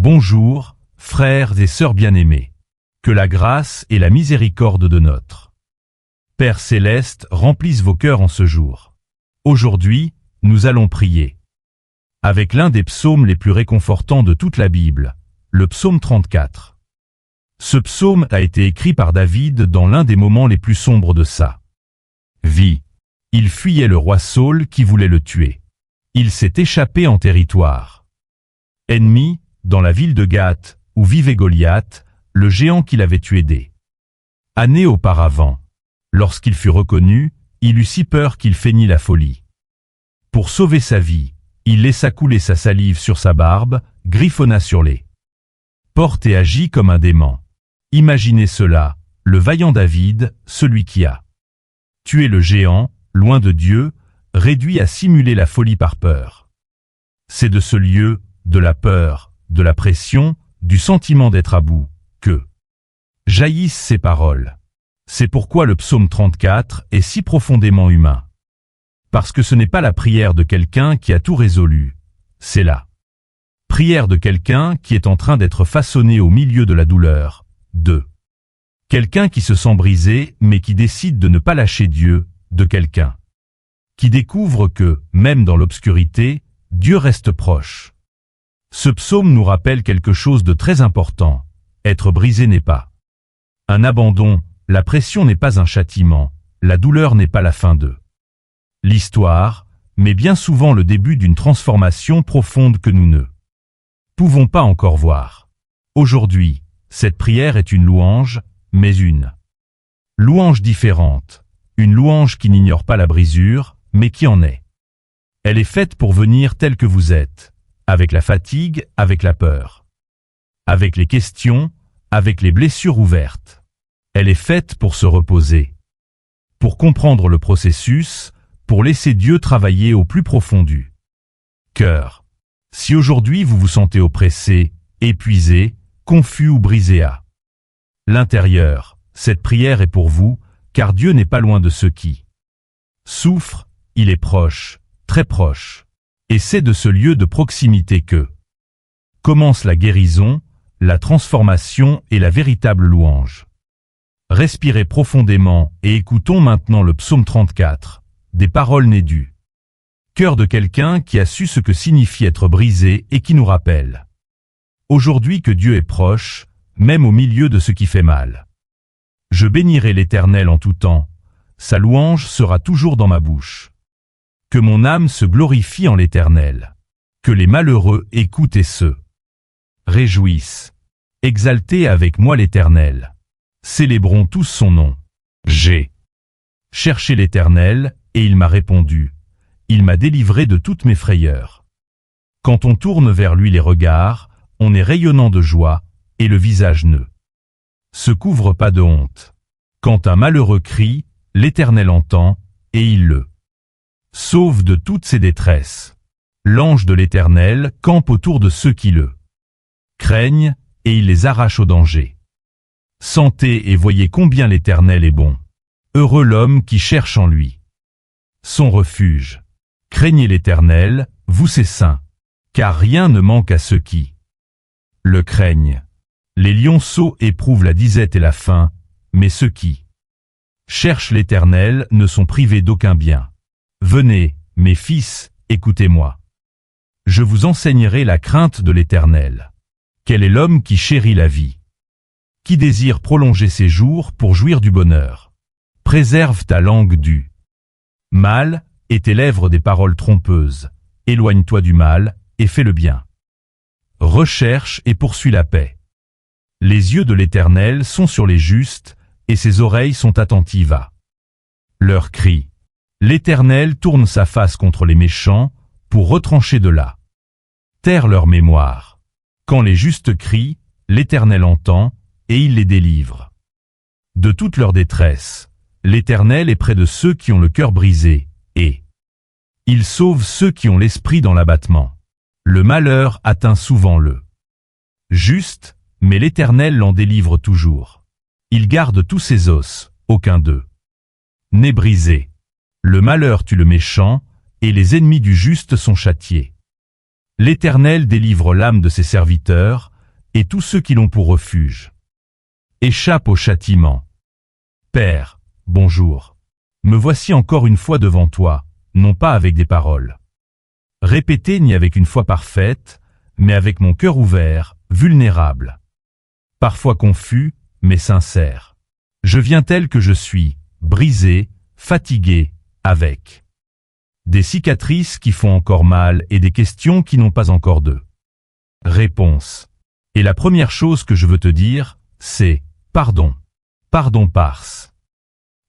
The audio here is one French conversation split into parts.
Bonjour, frères et sœurs bien-aimés. Que la grâce et la miséricorde de notre Père céleste remplissent vos cœurs en ce jour. Aujourd'hui, nous allons prier avec l'un des psaumes les plus réconfortants de toute la Bible, le psaume 34. Ce psaume a été écrit par David dans l'un des moments les plus sombres de sa vie. Il fuyait le roi Saül qui voulait le tuer. Il s'est échappé en territoire ennemi, dans la ville de Gath, où vivait Goliath, le géant qu'il avait tué des années auparavant. Lorsqu'il fut reconnu, il eut si peur qu'il feignit la folie. Pour sauver sa vie, il laissa couler sa salive sur sa barbe, griffonna sur les portes et agit comme un dément. Imaginez cela, le vaillant David, celui qui a tué le géant, loin de Dieu, réduit à simuler la folie par peur. C'est de ce lieu, de la peur, de la pression, du sentiment d'être à bout, que jaillissent ces paroles. C'est pourquoi le psaume 34 est si profondément humain. Parce que ce n'est pas la prière de quelqu'un qui a tout résolu, c'est la prière de quelqu'un qui est en train d'être façonné au milieu de la douleur, de quelqu'un qui se sent brisé mais qui décide de ne pas lâcher Dieu, de quelqu'un qui découvre que, même dans l'obscurité, Dieu reste proche. Ce psaume nous rappelle quelque chose de très important. Être brisé n'est pas un abandon, la pression n'est pas un châtiment, la douleur n'est pas la fin de l'histoire, mais bien souvent le début d'une transformation profonde que nous ne pouvons pas encore voir. Aujourd'hui, cette prière est une louange, mais une louange différente, une louange qui n'ignore pas la brisure, mais qui en est. Elle est faite pour venir tel que vous êtes, avec la fatigue, avec la peur, avec les questions, avec les blessures ouvertes. Elle est faite pour se reposer, pour comprendre le processus, pour laisser Dieu travailler au plus profond du cœur. Si aujourd'hui vous vous sentez oppressé, épuisé, confus ou brisé à l'intérieur, cette prière est pour vous, car Dieu n'est pas loin de ceux qui souffrent, il est proche, très proche. Et c'est de ce lieu de proximité que commence la guérison, la transformation et la véritable louange. Respirez profondément et écoutons maintenant le psaume 34, des paroles nées du cœur de quelqu'un qui a su ce que signifie être brisé et qui nous rappelle aujourd'hui que Dieu est proche, même au milieu de ce qui fait mal. Je bénirai l'Éternel en tout temps, sa louange sera toujours dans ma bouche. Que mon âme se glorifie en l'Éternel. Que les malheureux écoutent et se réjouissent. Exaltez avec moi l'Éternel. Célébrons tous son nom. J'ai cherché l'Éternel, et il m'a répondu. Il m'a délivré de toutes mes frayeurs. Quand on tourne vers lui les regards, on est rayonnant de joie, et le visage ne se couvre pas de honte. Quand un malheureux crie, l'Éternel entend, et il le sauve de toutes ses détresses. L'ange de l'Éternel campe autour de ceux qui le craignent, et il les arrache au danger. Sentez et voyez combien l'Éternel est bon. Heureux l'homme qui cherche en lui son refuge. Craignez l'Éternel, vous ses saints, car rien ne manque à ceux qui le craignent. Les lionceaux éprouvent la disette et la faim, mais ceux qui cherchent l'Éternel ne sont privés d'aucun bien. Venez, mes fils, écoutez-moi. Je vous enseignerai la crainte de l'Éternel. Quel est l'homme qui chérit la vie? Qui désire prolonger ses jours pour jouir du bonheur? Préserve ta langue du mal, et tes lèvres des paroles trompeuses. Éloigne-toi du mal, et fais le bien. Recherche et poursuis la paix. Les yeux de l'Éternel sont sur les justes, et ses oreilles sont attentives à leurs cris. L'Éternel tourne sa face contre les méchants, pour retrancher de là terre leur mémoire. Quand les justes crient, l'Éternel entend, et il les délivre de toute leur détresse. L'Éternel est près de ceux qui ont le cœur brisé, et il sauve ceux qui ont l'esprit dans l'abattement. Le malheur atteint souvent le juste, mais l'Éternel l'en délivre toujours. Il garde tous ses os, aucun d'eux n'est brisé. Le malheur tue le méchant, et les ennemis du juste sont châtiés. L'Éternel délivre l'âme de ses serviteurs, et tous ceux qui l'ont pour refuge. Échappe au châtiment. Père, bonjour. Me voici encore une fois devant toi, non pas avec des paroles répétées ni avec une foi parfaite, mais avec mon cœur ouvert, vulnérable. Parfois confus, mais sincère. Je viens tel que je suis, brisé, fatigué, avec des cicatrices qui font encore mal et des questions qui n'ont pas encore de réponse. Et la première chose que je veux te dire, c'est pardon. Pardon parce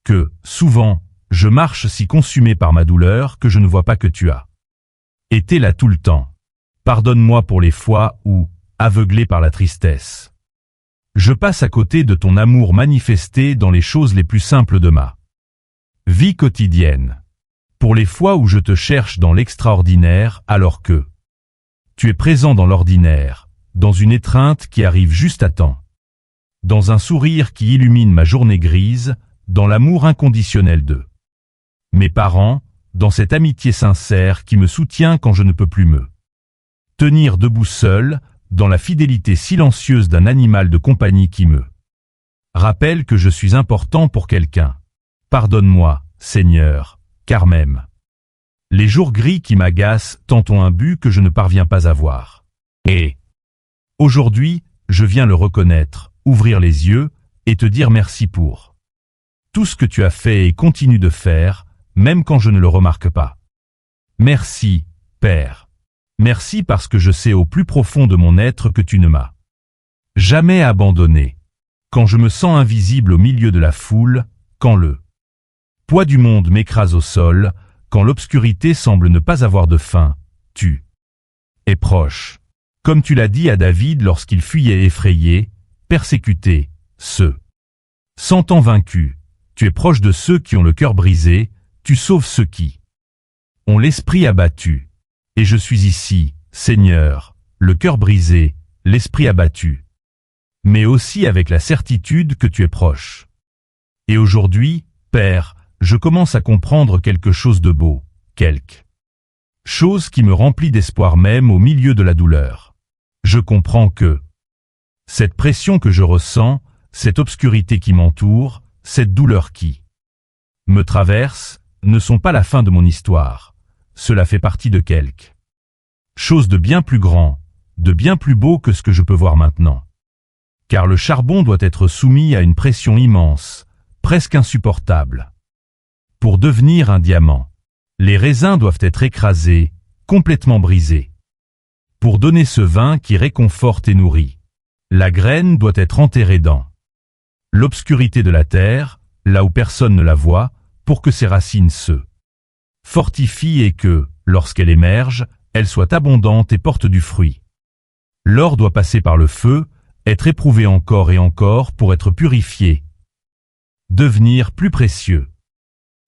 que, souvent, je marche si consumé par ma douleur que je ne vois pas que tu as été là tout le temps. Pardonne-moi pour les fois où, aveuglé par la tristesse, je passe à côté de ton amour manifesté dans les choses les plus simples de ma vie quotidienne. Pour les fois où je te cherche dans l'extraordinaire alors que tu es présent dans l'ordinaire, dans une étreinte qui arrive juste à temps, dans un sourire qui illumine ma journée grise, dans l'amour inconditionnel de mes parents, dans cette amitié sincère qui me soutient quand je ne peux plus me tenir debout seul, dans la fidélité silencieuse d'un animal de compagnie qui me rappelle que je suis important pour quelqu'un. Pardonne-moi, Seigneur, car même les jours gris qui m'agacent tant ont un but que je ne parviens pas à voir. Et aujourd'hui, je viens le reconnaître, ouvrir les yeux, et te dire merci pour tout ce que tu as fait et continues de faire, même quand je ne le remarque pas. Merci, Père. Merci parce que je sais au plus profond de mon être que tu ne m'as jamais abandonné. Quand je me sens invisible au milieu de la foule, quand le poids du monde m'écrase au sol, quand l'obscurité semble ne pas avoir de fin, tu es proche. Comme tu l'as dit à David lorsqu'il fuyait effrayé, persécuté, se sentant vaincu, tu es proche de ceux qui ont le cœur brisé, tu sauves ceux qui ont l'esprit abattu. Et je suis ici, Seigneur, le cœur brisé, l'esprit abattu, mais aussi avec la certitude que tu es proche. Et aujourd'hui, Père, je commence à comprendre quelque chose de beau, quelque chose qui me remplit d'espoir même au milieu de la douleur. Je comprends que cette pression que je ressens, cette obscurité qui m'entoure, cette douleur qui me traverse, ne sont pas la fin de mon histoire. Cela fait partie de quelque chose de bien plus grand, de bien plus beau que ce que je peux voir maintenant. Car le charbon doit être soumis à une pression immense, presque insupportable, pour devenir un diamant. Les raisins doivent être écrasés, complètement brisés, pour donner ce vin qui réconforte et nourrit. La graine doit être enterrée dans l'obscurité de la terre, là où personne ne la voit, pour que ses racines se fortifient et que, lorsqu'elle émerge, elle soit abondante et porte du fruit. L'or doit passer par le feu, être éprouvé encore et encore pour être purifié, devenir plus précieux.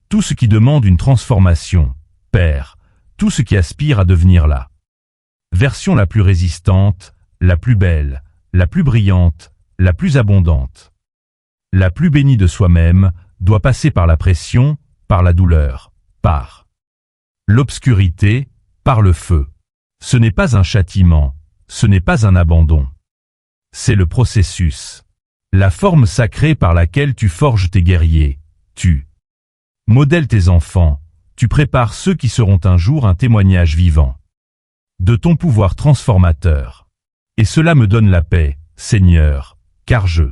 Tout ce qui demande une transformation, Père, tout ce qui aspire à devenir la version la plus résistante, la plus belle, la plus brillante, la plus abondante, la plus bénie de soi-même, doit passer par la pression, par la douleur, par l'obscurité, par le feu. Ce n'est pas un châtiment, ce n'est pas un abandon. C'est le processus, la forme sacrée par laquelle tu forges tes guerriers, tu modèles tes enfants, tu prépares ceux qui seront un jour un témoignage vivant de ton pouvoir transformateur. Et cela me donne la paix, Seigneur, car je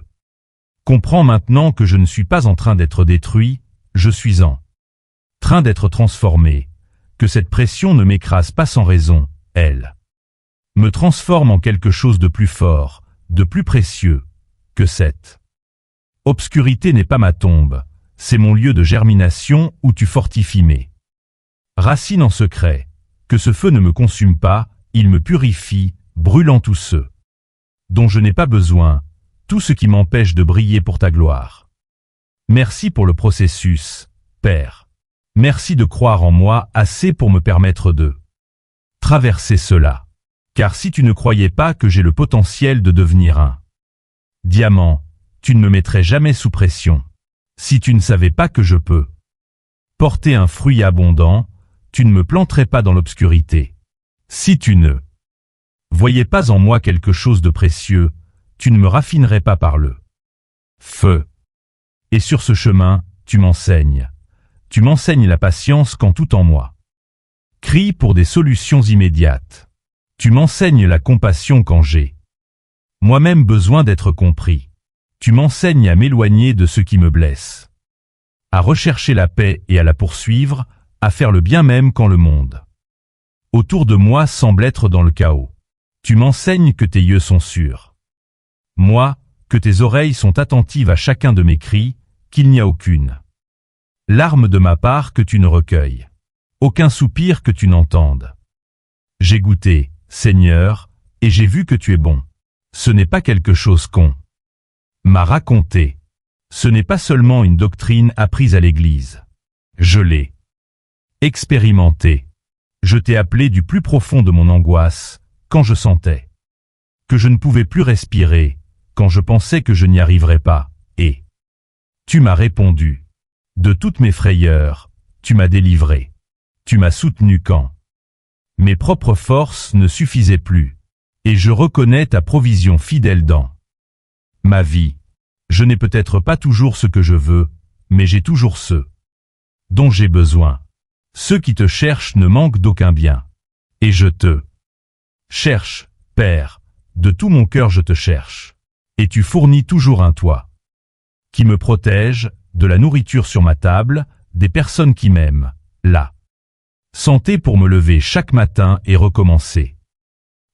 comprends maintenant que je ne suis pas en train d'être détruit, je suis en train d'être transformé, que cette pression ne m'écrase pas sans raison, elle me transforme en quelque chose de plus fort, de plus précieux, que cette obscurité n'est pas ma tombe, c'est mon lieu de germination où tu fortifies mes racines en secret, que ce feu ne me consume pas, il me purifie, brûlant tous ceux dont je n'ai pas besoin, tout ce qui m'empêche de briller pour ta gloire. Merci pour le processus, Père. Merci de croire en moi assez pour me permettre de traverser cela. Car si tu ne croyais pas que j'ai le potentiel de devenir un diamant, tu ne me mettrais jamais sous pression. Si tu ne savais pas que je peux porter un fruit abondant, tu ne me planterais pas dans l'obscurité. Si tu ne voyais pas en moi quelque chose de précieux, tu ne me raffinerais pas par le feu. Et sur ce chemin, tu m'enseignes. Tu m'enseignes la patience quand tout en moi crie pour des solutions immédiates. Tu m'enseignes la compassion quand j'ai moi-même besoin d'être compris. Tu m'enseignes à m'éloigner de ce qui me blesse, à rechercher la paix et à la poursuivre, à faire le bien même quand le monde autour de moi semble être dans le chaos. Tu m'enseignes que tes yeux sont sûrs. Moi, que tes oreilles sont attentives à chacun de mes cris, qu'il n'y a aucune larme de ma part que tu ne recueilles, aucun soupir que tu n'entendes. J'ai goûté, Seigneur, et j'ai vu que tu es bon. Ce n'est pas quelque chose qu'on m'a raconté. Ce n'est pas seulement une doctrine apprise à l'église. Je l'ai expérimenté. Je t'ai appelé du plus profond de mon angoisse, quand je sentais que je ne pouvais plus respirer, quand je pensais que je n'y arriverais pas, et tu m'as répondu. De toutes mes frayeurs, tu m'as délivré. Tu m'as soutenu quand mes propres forces ne suffisaient plus, et je reconnais ta provision fidèle dans ma vie. Je n'ai peut-être pas toujours ce que je veux, mais j'ai toujours ce dont j'ai besoin. Ceux qui te cherchent ne manquent d'aucun bien. Et je te cherche, Père, de tout mon cœur je te cherche. Et tu fournis toujours un toit qui me protège, de la nourriture sur ma table, des personnes qui m'aiment, la santé pour me lever chaque matin et recommencer.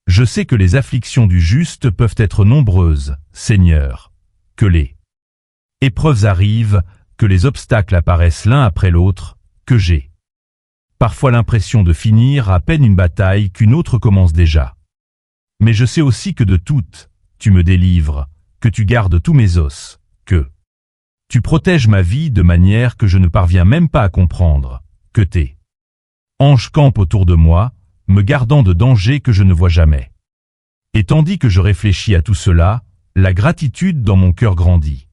Je sais que les afflictions du juste peuvent être nombreuses, Seigneur, que les épreuves arrivent, que les obstacles apparaissent l'un après l'autre, que j'ai parfois l'impression de finir à peine une bataille qu'une autre commence déjà. Mais je sais aussi que de toutes, tu me délivres, que tu gardes tous mes os, que tu protèges ma vie de manière que je ne parviens même pas à comprendre, que tes anges campent autour de moi, me gardant de dangers que je ne vois jamais. Et tandis que je réfléchis à tout cela, la gratitude dans mon cœur grandit,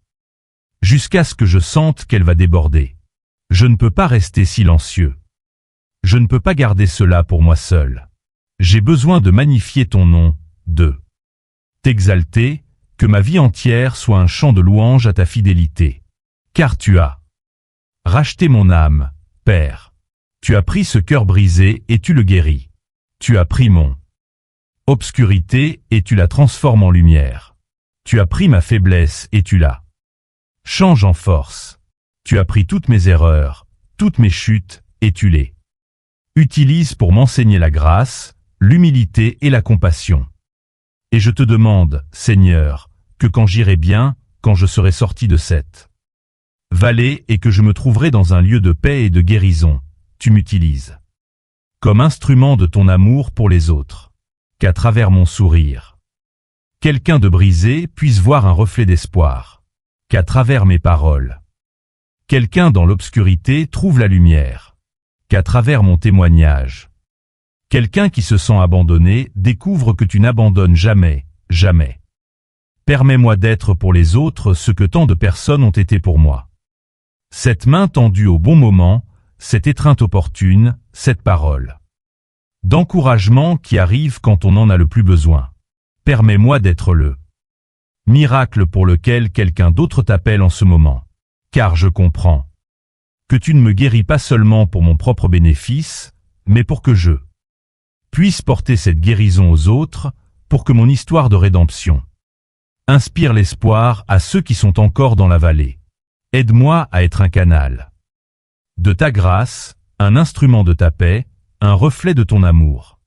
jusqu'à ce que je sente qu'elle va déborder. Je ne peux pas rester silencieux. Je ne peux pas garder cela pour moi seul. J'ai besoin de magnifier ton nom, de t'exalter, que ma vie entière soit un chant de louange à ta fidélité. Car tu as racheté mon âme, Père. Tu as pris ce cœur brisé et tu le guéris. Tu as pris mon obscurité et tu la transformes en lumière. Tu as pris ma faiblesse et tu la changes en force. Tu as pris toutes mes erreurs, toutes mes chutes, et tu les utilises pour m'enseigner la grâce, l'humilité et la compassion. Et je te demande, Seigneur, que quand j'irai bien, quand je serai sorti de cette vallée et que je me trouverai dans un lieu de paix et de guérison, tu m'utilises comme instrument de ton amour pour les autres, qu'à travers mon sourire, quelqu'un de brisé puisse voir un reflet d'espoir, qu'à travers mes paroles, quelqu'un dans l'obscurité trouve la lumière, qu'à travers mon témoignage, quelqu'un qui se sent abandonné découvre que tu n'abandonnes jamais, jamais. Permets-moi d'être pour les autres ce que tant de personnes ont été pour moi. Cette main tendue au bon moment, cette étreinte opportune, cette parole d'encouragement qui arrive quand on en a le plus besoin. Permets-moi d'être le miracle pour lequel quelqu'un d'autre t'appelle en ce moment. Car je comprends que tu ne me guéris pas seulement pour mon propre bénéfice, mais pour que je puisse porter cette guérison aux autres, pour que mon histoire de rédemption inspire l'espoir à ceux qui sont encore dans la vallée. Aide-moi à être un canal de ta grâce, un instrument de ta paix, un reflet de ton amour.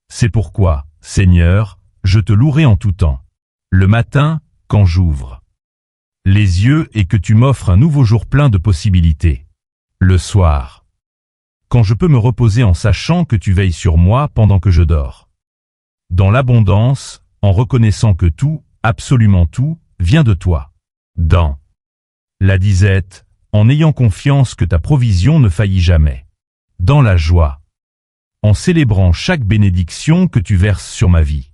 C'est pourquoi, Seigneur, je te louerai en tout temps. Le matin, quand j'ouvre les yeux et que tu m'offres un nouveau jour plein de possibilités. Le soir, quand je peux me reposer en sachant que tu veilles sur moi pendant que je dors. Dans l'abondance, en reconnaissant que tout, absolument tout, vient de toi. Dans la disette, en ayant confiance que ta provision ne faillit jamais. Dans la joie, en célébrant chaque bénédiction que tu verses sur ma vie.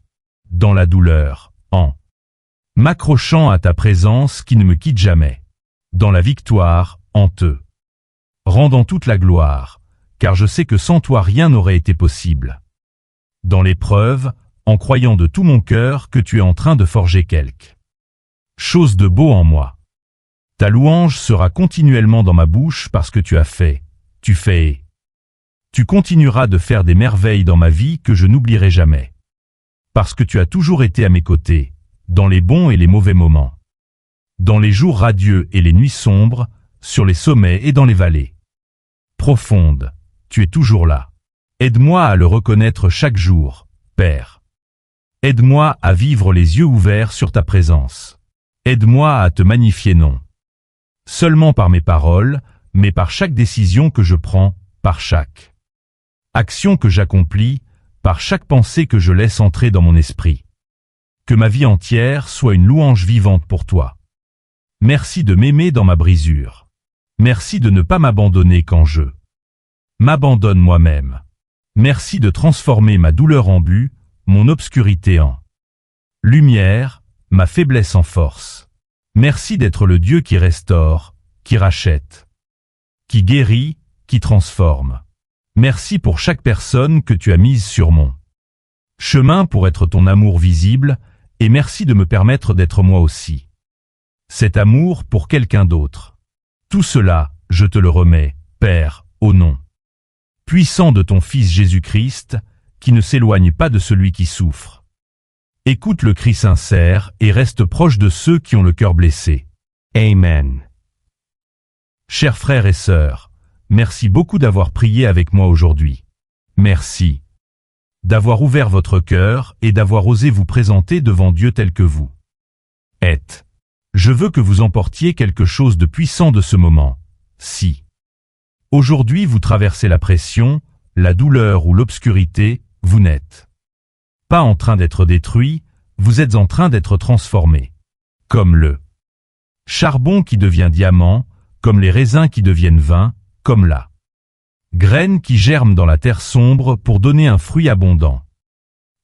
Dans la douleur, en m'accrochant à ta présence qui ne me quitte jamais. Dans la victoire, en te rendant toute la gloire, car je sais que sans toi rien n'aurait été possible. Dans l'épreuve, en croyant de tout mon cœur que tu es en train de forger quelque chose de beau en moi. Ta louange sera continuellement dans ma bouche parce que tu as fait, tu fais et tu continueras de faire des merveilles dans ma vie que je n'oublierai jamais. Parce que tu as toujours été à mes côtés, dans les bons et les mauvais moments. Dans les jours radieux et les nuits sombres, sur les sommets et dans les vallées profondes, tu es toujours là. Aide-moi à le reconnaître chaque jour, Père. Aide-moi à vivre les yeux ouverts sur ta présence. Aide-moi à te magnifier non seulement par mes paroles, mais par chaque décision que je prends, par chaque action que j'accomplis, par chaque pensée que je laisse entrer dans mon esprit. Que ma vie entière soit une louange vivante pour toi. Merci de m'aimer dans ma brisure. Merci de ne pas m'abandonner quand je m'abandonne moi-même. Merci de transformer ma douleur en but, mon obscurité en lumière, ma faiblesse en force. Merci d'être le Dieu qui restaure, qui rachète, qui guérit, qui transforme. Merci pour chaque personne que tu as mise sur mon chemin pour être ton amour visible, et merci de me permettre d'être moi aussi cet amour pour quelqu'un d'autre. Tout cela, je te le remets, Père, au nom puissant de ton Fils Jésus-Christ, qui ne s'éloigne pas de celui qui souffre. Écoute le cri sincère et reste proche de ceux qui ont le cœur blessé. Amen. Chers frères et sœurs, merci beaucoup d'avoir prié avec moi aujourd'hui. Merci d'avoir ouvert votre cœur et d'avoir osé vous présenter devant Dieu tel que vous êtes. Je veux que vous emportiez quelque chose de puissant de ce moment. Si aujourd'hui vous traversez la pression, la douleur ou l'obscurité, vous n'êtes pas en train d'être détruit, vous êtes en train d'être transformé. Comme le charbon qui devient diamant, comme les raisins qui deviennent vin, comme la graine qui germe dans la terre sombre pour donner un fruit abondant.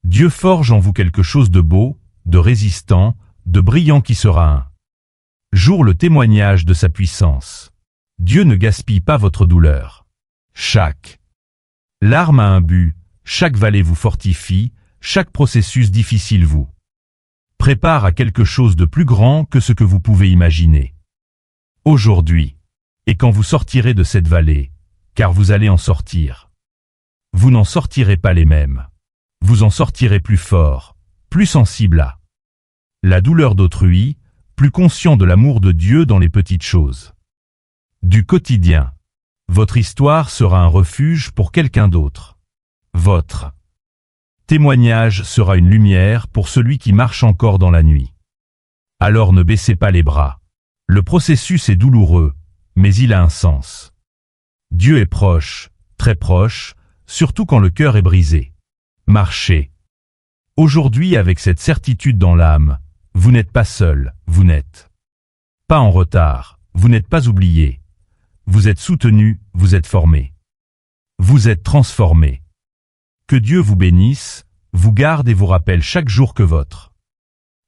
Dieu forge en vous quelque chose de beau, de résistant, de brillant qui sera un jour le témoignage de sa puissance. Dieu ne gaspille pas votre douleur. Chaque larme a un but, chaque vallée vous fortifie, chaque processus difficile vous prépare à quelque chose de plus grand que ce que vous pouvez imaginer. Aujourd'hui, et quand vous sortirez de cette vallée, car vous allez en sortir, vous n'en sortirez pas les mêmes. Vous en sortirez plus fort, plus sensible à la douleur d'autrui, plus conscient de l'amour de Dieu dans les petites choses du quotidien. Votre histoire sera un refuge pour quelqu'un d'autre. Votre témoignage sera une lumière pour celui qui marche encore dans la nuit. Alors ne baissez pas les bras. Le processus est douloureux, mais il a un sens. Dieu est proche, très proche, surtout quand le cœur est brisé. Marchez. Aujourd'hui avec cette certitude dans l'âme, vous n'êtes pas seul, vous n'êtes pas en retard, vous n'êtes pas oublié. Vous êtes soutenu, vous êtes formé. Vous êtes transformé. Que Dieu vous bénisse, vous garde et vous rappelle chaque jour que votre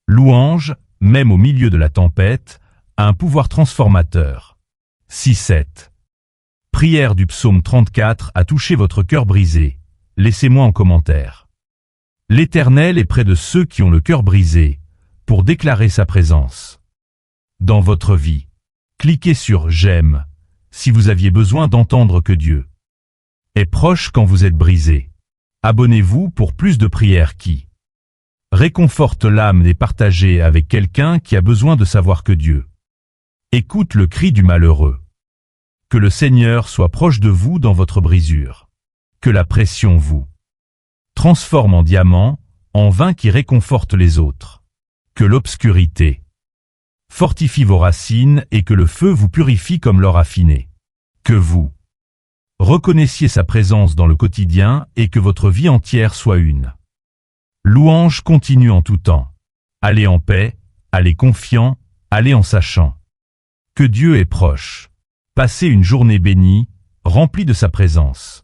louange, même au milieu de la tempête, a un pouvoir transformateur. 6-7. Prière du psaume 34 a touché votre cœur brisé. Laissez-moi en commentaire. L'Éternel est près de ceux qui ont le cœur brisé, pour déclarer sa présence dans votre vie. Cliquez sur « J'aime » si vous aviez besoin d'entendre que Dieu est proche quand vous êtes brisé. Abonnez-vous pour plus de prières qui réconfortent l'âme et partagez avec quelqu'un qui a besoin de savoir que Dieu écoute le cri du malheureux. Que le Seigneur soit proche de vous dans votre brisure. Que la pression vous transforme en diamant, en vin qui réconforte les autres. Que l'obscurité fortifie vos racines et que le feu vous purifie comme l'or affiné. Que vous reconnaissiez sa présence dans le quotidien et que votre vie entière soit une louange continue en tout temps. Allez en paix, allez confiant, allez en sachant que Dieu est proche. Passez une journée bénie, remplie de sa présence.